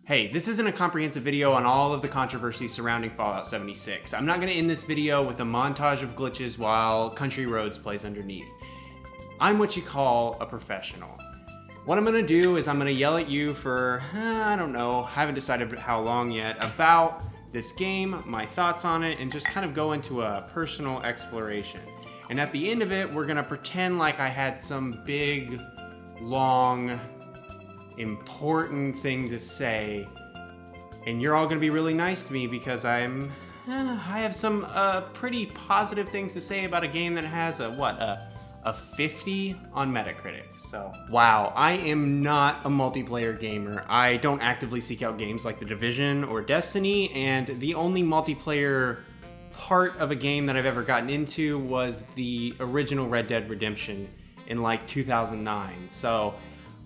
Hey, this isn't a comprehensive video on all of the controversy surrounding Fallout 76. I'm not going to end this video with a montage of glitches while Country Roads plays underneath. I'm what you call a professional. What I'm going to do is I'm going to yell at you for, I don't know, haven't decided how long yet, about this game, my thoughts on it, and just kind of go into a personal exploration. And at the end of it, we're going to pretend like I had some big, long, important thing to say, and you're all gonna be really nice to me because I have some pretty positive things to say about a game that has a 50 on Metacritic. So wow, I am not a multiplayer gamer. I don't actively seek out games like The Division or Destiny, and the only multiplayer part of a game that I've ever gotten into was the original Red Dead Redemption in like 2009. So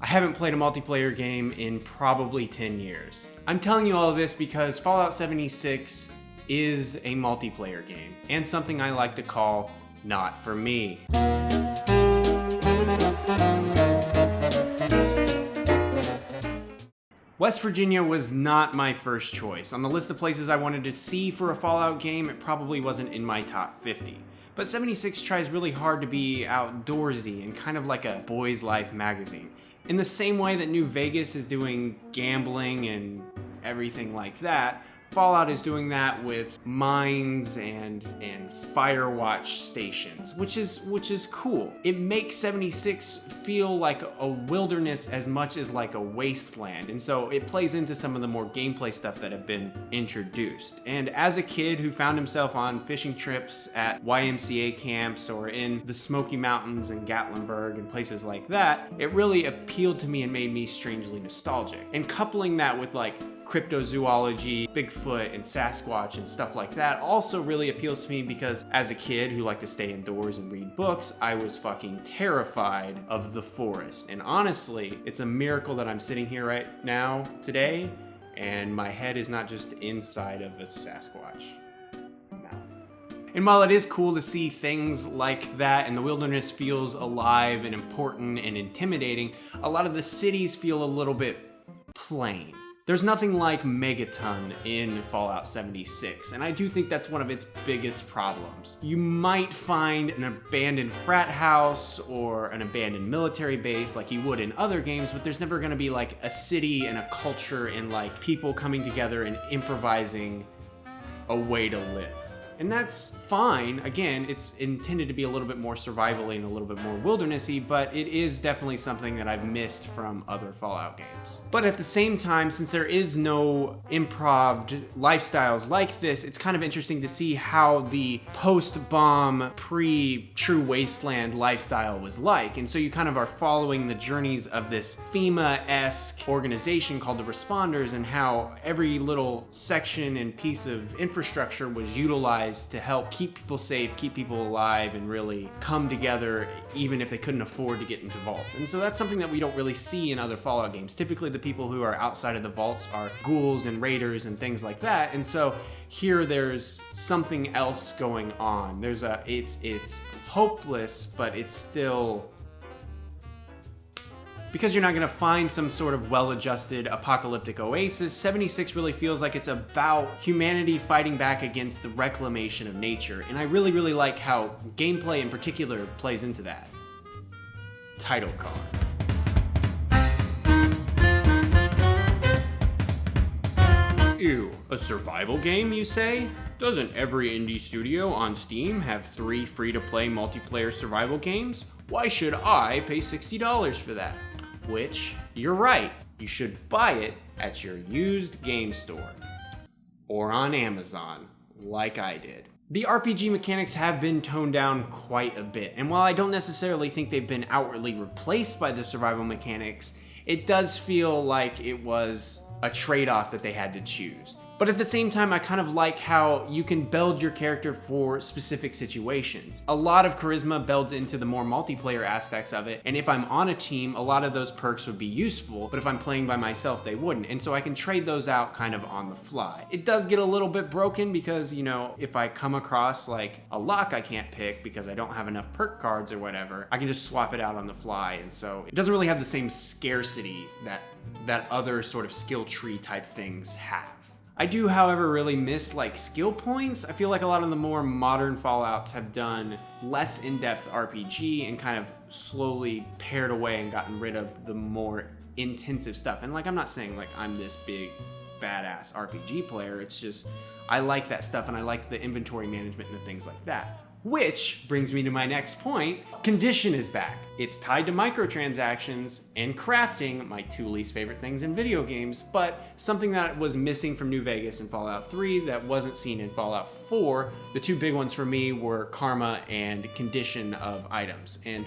I haven't played a multiplayer game in probably 10 years. I'm telling you all of this because Fallout 76 is a multiplayer game, and something I like to call not for me. West Virginia was not my first choice. On the list of places I wanted to see for a Fallout game, it probably wasn't in my top 50. But 76 tries really hard to be outdoorsy and kind of like a boys' life magazine. In the same way that New Vegas is doing gambling and everything like that, Fallout is doing that with mines and Firewatch stations, which is cool. It makes 76 feel like a wilderness as much as like a wasteland, and so it plays into some of the more gameplay stuff that have been introduced. And as a kid who found himself on fishing trips at YMCA camps or in the Smoky Mountains and Gatlinburg and places like that, it really appealed to me and made me strangely nostalgic. And coupling that with like cryptozoology, Bigfoot, and Sasquatch and stuff like that also really appeals to me because as a kid who liked to stay indoors and read books, I was fucking terrified of the forest. And honestly, it's a miracle that I'm sitting here right now today and my head is not just inside of a Sasquatch mouth. And while it is cool to see things like that and the wilderness feels alive and important and intimidating, a lot of the cities feel a little bit plain. There's nothing like Megaton in Fallout 76, and I do think that's one of its biggest problems. You might find an abandoned frat house or an abandoned military base like you would in other games, but there's never gonna be like a city and a culture and like people coming together and improvising a way to live. And that's fine. Again, it's intended to be a little bit more survival-y and a little bit more wildernessy, but it is definitely something that I've missed from other Fallout games. But at the same time, since there is no improv lifestyles like this, it's kind of interesting to see how the post-bomb, pre-True Wasteland lifestyle was like. And so you kind of are following the journeys of this FEMA-esque organization called the Responders and how every little section and piece of infrastructure was utilized to help keep people safe, keep people alive, and really come together even if they couldn't afford to get into vaults. And so that's something that we don't really see in other Fallout games. Typically the people who are outside of the vaults are ghouls and raiders and things like that. And so here there's something else going on. It's hopeless, but it's still, because you're not going to find some sort of well-adjusted apocalyptic oasis, 76 really feels like it's about humanity fighting back against the reclamation of nature, and I really, really like how gameplay in particular plays into that. Title card. Ew, a survival game, you say? Doesn't every indie studio on Steam have 3 free-to-play multiplayer survival games? Why should I pay $60 for that? Which, you're right, you should buy it at your used game store. Or on Amazon, like I did. The RPG mechanics have been toned down quite a bit, and while I don't necessarily think they've been outwardly replaced by the survival mechanics, it does feel like it was a trade-off that they had to choose. But at the same time, I kind of like how you can build your character for specific situations. A lot of charisma builds into the more multiplayer aspects of it, and if I'm on a team, a lot of those perks would be useful, but if I'm playing by myself, they wouldn't. And so I can trade those out kind of on the fly. It does get a little bit broken because, you know, if I come across like a lock I can't pick because I don't have enough perk cards or whatever, I can just swap it out on the fly. And so it doesn't really have the same scarcity that other sort of skill tree type things have. I do, however, really miss like skill points. I feel like a lot of the more modern Fallouts have done less in-depth RPG and kind of slowly pared away and gotten rid of the more intensive stuff. And like, I'm not saying like I'm this big badass RPG player. It's just, I like that stuff and I like the inventory management and things like that. Which brings me to my next point. Condition is back. It's tied to microtransactions and crafting, my two least favorite things in video games, but something that was missing from New Vegas and Fallout 3 that wasn't seen in Fallout 4. The two big ones for me were karma and condition of items, and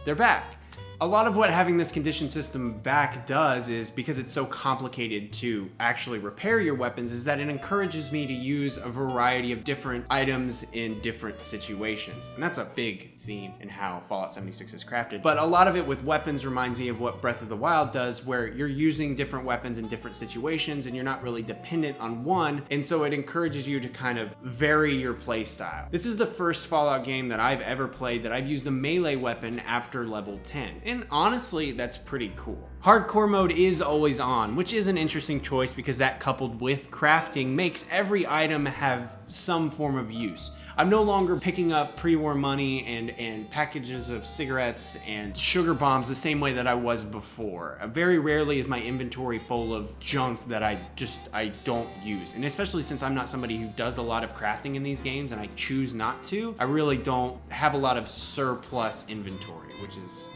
they're back. A lot of what having this condition system back does is, because it's so complicated to actually repair your weapons, is that it encourages me to use a variety of different items in different situations. And that's a big theme in how Fallout 76 is crafted. But a lot of it with weapons reminds me of what Breath of the Wild does, where you're using different weapons in different situations and you're not really dependent on one. And so it encourages you to kind of vary your play style. This is the first Fallout game that I've ever played that I've used a melee weapon after level 10. And honestly, that's pretty cool. Hardcore mode is always on, which is an interesting choice because that, coupled with crafting, makes every item have some form of use. I'm no longer picking up pre-war money and packages of cigarettes and sugar bombs the same way that I was before. Very rarely is my inventory full of junk that I don't use. And especially since I'm not somebody who does a lot of crafting in these games and I choose not to, I really don't have a lot of surplus inventory, which is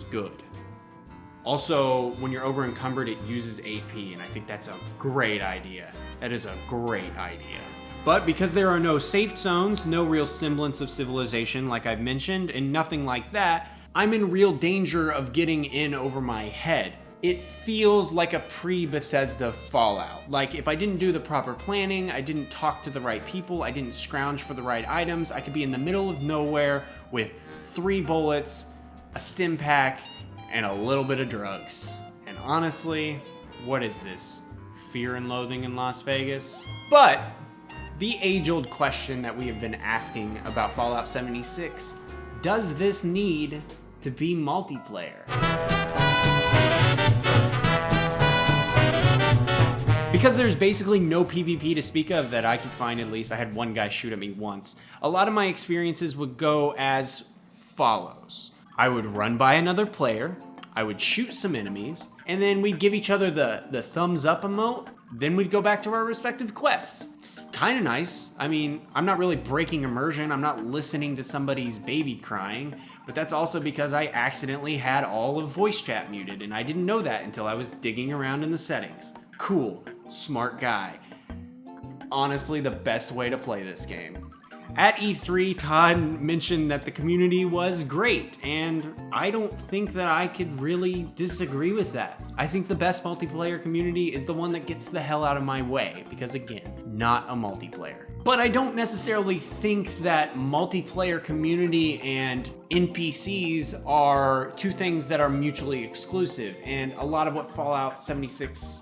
good. Also, when you're over encumbered, it uses AP, and I think that's a great idea. That is a great idea. But because there are no safe zones, no real semblance of civilization like I've mentioned, and nothing like that, I'm in real danger of getting in over my head. It feels like a pre-Bethesda Fallout. Like, if I didn't do the proper planning, I didn't talk to the right people, I didn't scrounge for the right items, I could be in the middle of nowhere with 3 bullets, a stim pack, and a little bit of drugs. And honestly, what is this? Fear and Loathing in Las Vegas? But the age-old question that we have been asking about Fallout 76, does this need to be multiplayer? Because there's basically no PvP to speak of that I could find, at least. I had one guy shoot at me once. A lot of my experiences would go as follows. I would run by another player, I would shoot some enemies, and then we'd give each other the thumbs up emote, then we'd go back to our respective quests. It's kind of nice. I mean, I'm not really breaking immersion, I'm not listening to somebody's baby crying, but that's also because I accidentally had all of voice chat muted, and I didn't know that until I was digging around in the settings. Cool, smart guy. Honestly, the best way to play this game. At E3, Todd mentioned that the community was great, and I don't think that I could really disagree with that. I think the best multiplayer community is the one that gets the hell out of my way, because again, not a multiplayer. But I don't necessarily think that multiplayer community and NPCs are two things that are mutually exclusive, and a lot of what Fallout 76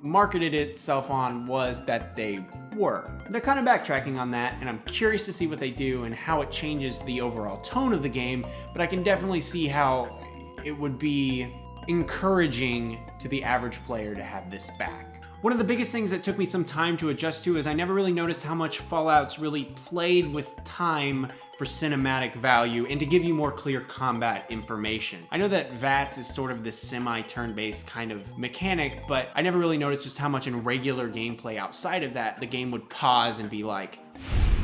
marketed itself on was that they were. They're kind of backtracking on that, and I'm curious to see what they do and how it changes the overall tone of the game, but I can definitely see how it would be encouraging to the average player to have this back. One of the biggest things that took me some time to adjust to is I never really noticed how much Fallout's really played with time for cinematic value and to give you more clear combat information. I know that VATS is sort of this semi-turn-based kind of mechanic, but I never really noticed just how much in regular gameplay outside of that, the game would pause and be like,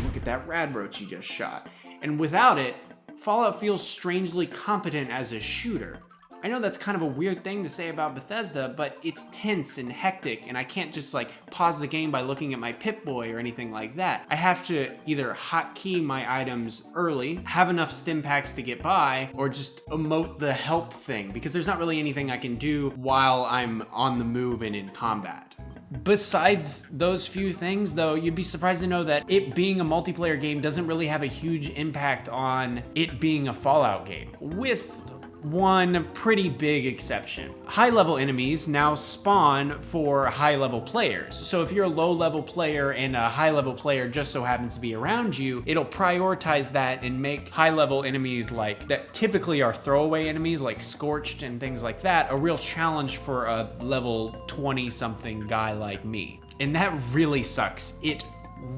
look at that radroach you just shot. And without it, Fallout feels strangely competent as a shooter. I know that's kind of a weird thing to say about Bethesda, but it's tense and hectic, and I can't just like pause the game by looking at my Pip-Boy or anything like that. I have to either hotkey my items early, have enough stim packs to get by, or just emote the help thing, because there's not really anything I can do while I'm on the move and in combat. Besides those few things, though, you'd be surprised to know that it being a multiplayer game doesn't really have a huge impact on it being a Fallout game, with one pretty big exception. High-level enemies now spawn for high-level players. So if you're a low-level player and a high-level player just so happens to be around you, it'll prioritize that and make high-level enemies like that typically are throwaway enemies like Scorched and things like that a real challenge for a level 20-something guy like me. And that really sucks. It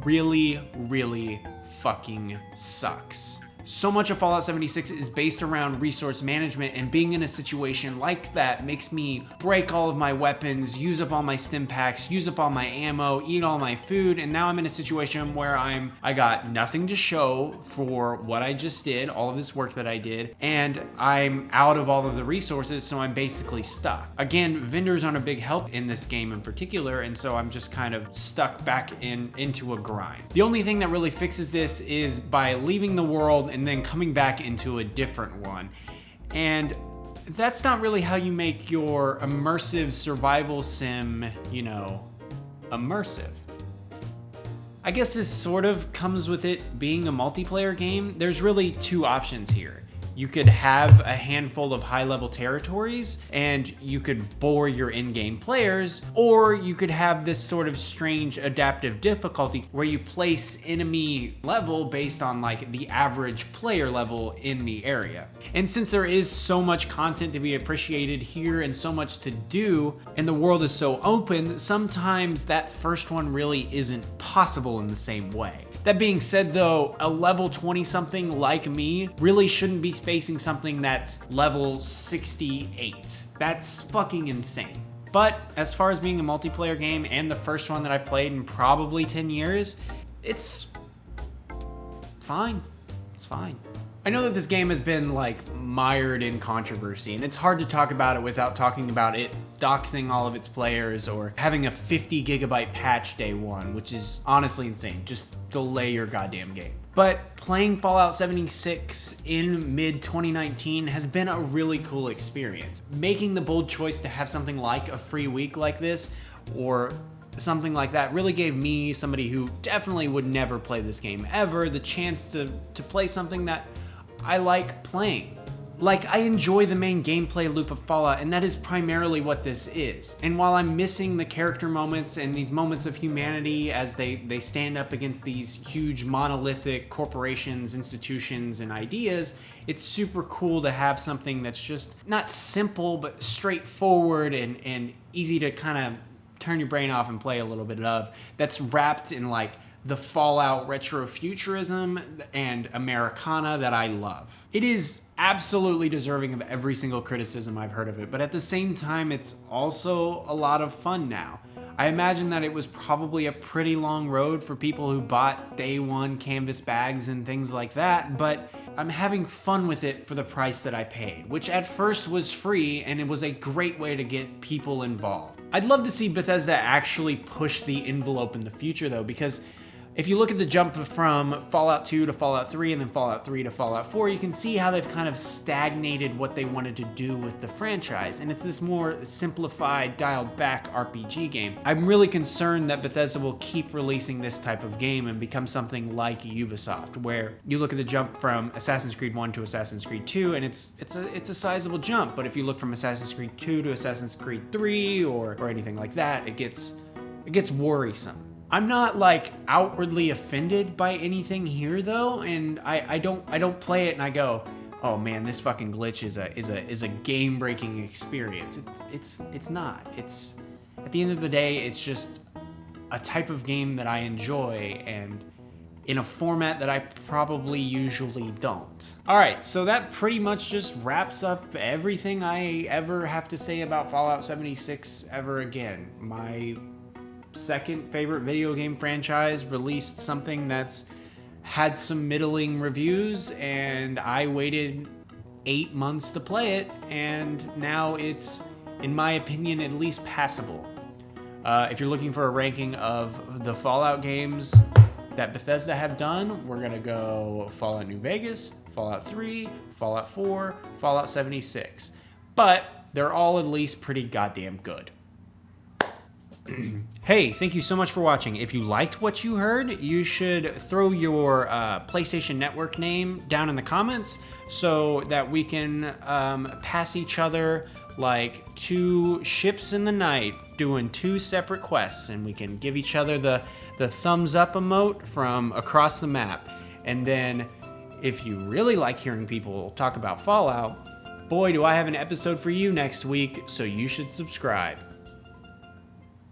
really, really fucking sucks. So much of Fallout 76 is based around resource management, and being in a situation like that makes me break all of my weapons, use up all my stim packs, use up all my ammo, eat all my food, and now I'm in a situation where I got nothing to show for what I just did, all of this work that I did, and I'm out of all of the resources, so I'm basically stuck. Again, vendors aren't a big help in this game in particular, and so I'm just kind of stuck back into a grind. The only thing that really fixes this is by leaving the world and then coming back into a different one. And that's not really how you make your immersive survival sim, you know, immersive. I guess this sort of comes with it being a multiplayer game. There's really two options here. You could have a handful of high-level territories and you could bore your in-game players, or you could have this sort of strange adaptive difficulty where you place enemy level based on like the average player level in the area. And since there is so much content to be appreciated here and so much to do, and the world is so open, sometimes that first one really isn't possible in the same way. That being said though, a level 20 something like me really shouldn't be facing something that's level 68. That's fucking insane. But as far as being a multiplayer game and the first one that I've played in probably 10 years, it's fine. It's fine. I know that this game has been like mired in controversy, and it's hard to talk about it without talking about it doxing all of its players or having a 50 gigabyte patch day one, which is honestly insane. Just delay your goddamn game. But playing Fallout 76 in mid 2019 has been a really cool experience. Making the bold choice to have something like a free week like this or something like that really gave me, somebody who definitely would never play this game ever, the chance to play something that I like playing. Like, I enjoy the main gameplay loop of Fallout, and that is primarily what this is. And while I'm missing the character moments and these moments of humanity as they stand up against these huge monolithic corporations, institutions, and ideas, it's super cool to have something that's just not simple, but straightforward and easy to kind of turn your brain off and play a little bit of, that's wrapped in like the Fallout retrofuturism and Americana that I love. It is absolutely deserving of every single criticism I've heard of it, but at the same time, it's also a lot of fun now. I imagine that it was probably a pretty long road for people who bought day one canvas bags and things like that, but I'm having fun with it for the price that I paid, which at first was free, and it was a great way to get people involved. I'd love to see Bethesda actually push the envelope in the future though, because if you look at the jump from Fallout 2 to Fallout 3 and then Fallout 3 to Fallout 4, you can see how they've kind of stagnated what they wanted to do with the franchise, and it's this more simplified, dialed back RPG game. I'm really concerned that Bethesda will keep releasing this type of game and become something like Ubisoft, where you look at the jump from Assassin's Creed 1 to Assassin's Creed 2, and it's a sizable jump, but if you look from Assassin's Creed 2 to Assassin's Creed 3 or anything like that, it gets worrisome. I'm not like outwardly offended by anything here though, and I don't play it and I go, oh man, this fucking glitch is a game-breaking experience. It's not. It's, at the end of the day, it's just a type of game that I enjoy and in a format that I probably usually don't. All right, so that pretty much just wraps up everything I ever have to say about Fallout 76 ever again. My second favorite video game franchise released something that's had some middling reviews, and I waited 8 months to play it, and now it's, in my opinion, at least passable. If you're looking for a ranking of the Fallout games that Bethesda have done, we're gonna go Fallout New Vegas, Fallout 3, Fallout 4, Fallout 76. But they're all at least pretty goddamn good. Hey, thank you so much for watching. If you liked what you heard, you should throw your PlayStation Network name down in the comments so that we can pass each other like two ships in the night doing two separate quests, and we can give each other the thumbs up emote from across the map. And then if you really like hearing people talk about Fallout, boy, do I have an episode for you next week, so you should subscribe.